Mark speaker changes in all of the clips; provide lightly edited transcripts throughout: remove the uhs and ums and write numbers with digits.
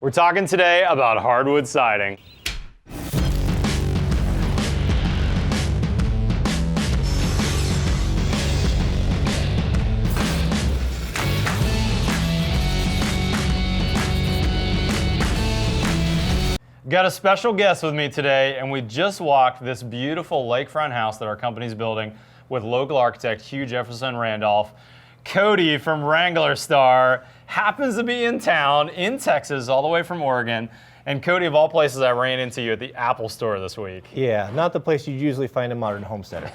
Speaker 1: We're talking today about hardwood siding. Got a special guest with me today, and we just walked this beautiful lakefront house that our company's building with local architect Hugh Jefferson Randolph. Cody from Wranglerstar happens to be in town in Texas, all the way from Oregon. And Cody, of all places, I ran into you at the Apple store this week.
Speaker 2: Yeah, not the place you'd usually find a modern home center.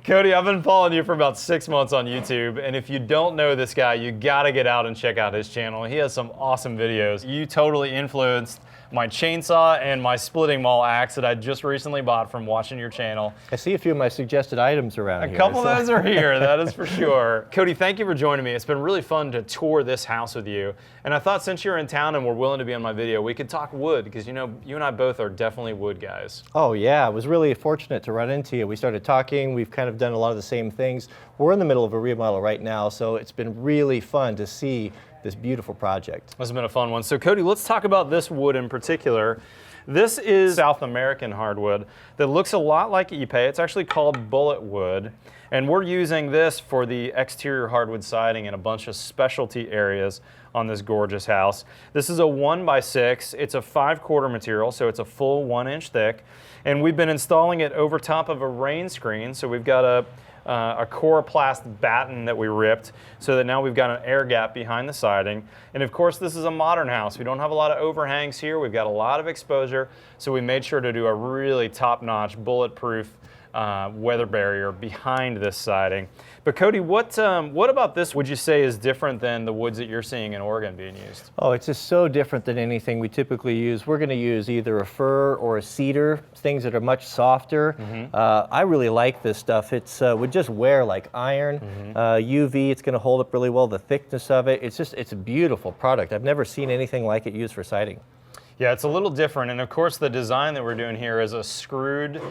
Speaker 1: Cody, I've been following you for about 6 months on YouTube, and if you don't know this guy, you gotta get out and check out his channel. He has some awesome videos. You totally influenced my chainsaw and my splitting maul axe that I just recently bought from watching your channel.
Speaker 2: I see a few of my suggested items around here.
Speaker 1: A couple of those are here, that is for sure. Cody, thank you for joining me. It's been really fun to tour this house with you. And I thought since you're in town and were willing to be on my video, we could talk wood, because you know, you and I both are definitely wood guys.
Speaker 2: Oh yeah, I was really fortunate to run into you. We started talking, we've kind of done a lot of the same things. We're in the middle of a remodel right now, so it's been really fun to see this beautiful project.
Speaker 1: This has been a fun one. So Cody, let's talk about this wood in particular. This is South American hardwood that looks a lot like Ipe. It's actually called bullet wood. And we're using this for the exterior hardwood siding in a bunch of specialty areas on this gorgeous house. This is a 1x6. It's a 5/4 material, so it's a full 1 inch thick. And we've been installing it over top of a rain screen. So we've got a coroplast batten that we ripped so that now we've got an air gap behind the siding. And of course, this is a modern house. We don't have a lot of overhangs here. We've got a lot of exposure. So we made sure to do a really top-notch bulletproof weather barrier behind this siding. But Cody, what about this would you say is different than the woods that you're seeing in Oregon being used?
Speaker 2: Oh, it's just so different than anything we typically use. We're going to use either a fir or a cedar, things that are much softer. I really like this stuff. It's would just wear like iron. UV, it's going to hold up really well. The thickness of it, it's a beautiful product. I've never seen anything like it used for siding.
Speaker 1: Yeah, it's a little different, and of course the design that we're doing here is a screwed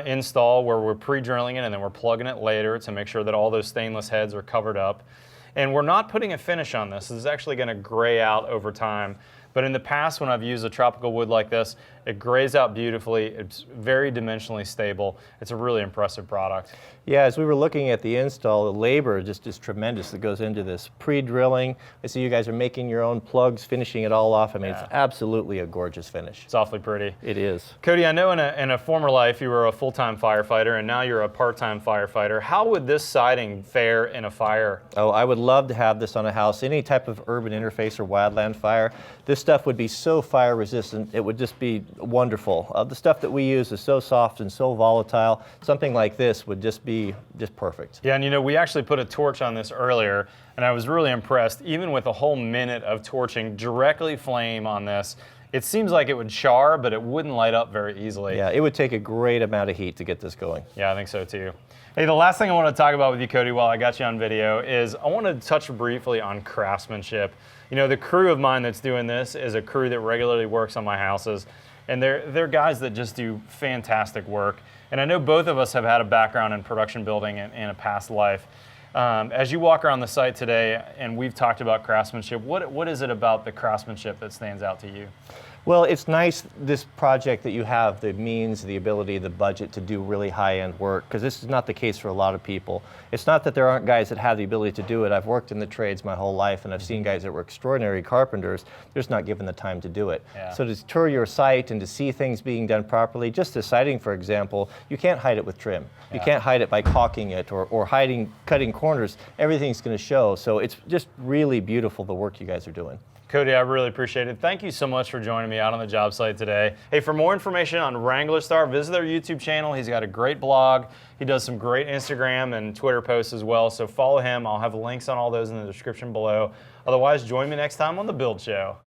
Speaker 1: install where we're pre-drilling it and then we're plugging it later to make sure that all those stainless heads are covered up. And we're not putting a finish on this. This is actually going to gray out over time. But in the past, when I've used a tropical wood like this, it grays out beautifully. It's very dimensionally stable. It's a really impressive product.
Speaker 2: Yeah, as we were looking at the install, the labor just is tremendous that goes into this. Pre-drilling, I see you guys are making your own plugs, finishing it all off. I mean, It's absolutely a gorgeous finish.
Speaker 1: It's awfully pretty.
Speaker 2: It is.
Speaker 1: Cody, I know in a former life you were a full-time firefighter, and now you're a part-time firefighter. How would this siding fare in a fire?
Speaker 2: Oh, I would love to have this on a house. Any type of urban interface or wildland fire, this stuff would be so fire resistant, it would just be wonderful. The stuff that we use is so soft and so volatile. Something like this would just be perfect.
Speaker 1: Yeah, and you know, we actually put a torch on this earlier, and I was really impressed. Even with a whole minute of torching directly flame on this, it seems like it would char, but it wouldn't light up very easily.
Speaker 2: Yeah, it would take a great amount of heat to get this going.
Speaker 1: Yeah, I think so too. Hey, the last thing I want to talk about with you, Cody, while I got you on video, is I want to touch briefly on craftsmanship. You know, the crew of mine that's doing this is a crew that regularly works on my houses, and they're guys that just do fantastic work. And I know both of us have had a background in production building in a past life. As you walk around the site today, and we've talked about craftsmanship, what is it about the craftsmanship that stands out to you?
Speaker 2: Well, it's nice, this project, that you have the means, the ability, the budget to do really high-end work, because this is not the case for a lot of people. It's not that there aren't guys that have the ability to do it. I've worked in the trades my whole life, and I've seen guys that were extraordinary carpenters. They're just not given the time to do it.
Speaker 1: Yeah.
Speaker 2: So to tour your site and to see things being done properly, just the siding, for example, you can't hide it with trim. You can't hide it by caulking it or cutting corners. Everything's going to show. So it's just really beautiful, the work you guys are doing.
Speaker 1: Cody, I really appreciate it. Thank you so much for joining me out on the job site today. Hey, for more information on Wranglerstar, visit their YouTube channel. He's got a great blog. He does some great Instagram and Twitter posts as well, so follow him. I'll have links on all those in the description below. Otherwise, join me next time on The Build Show.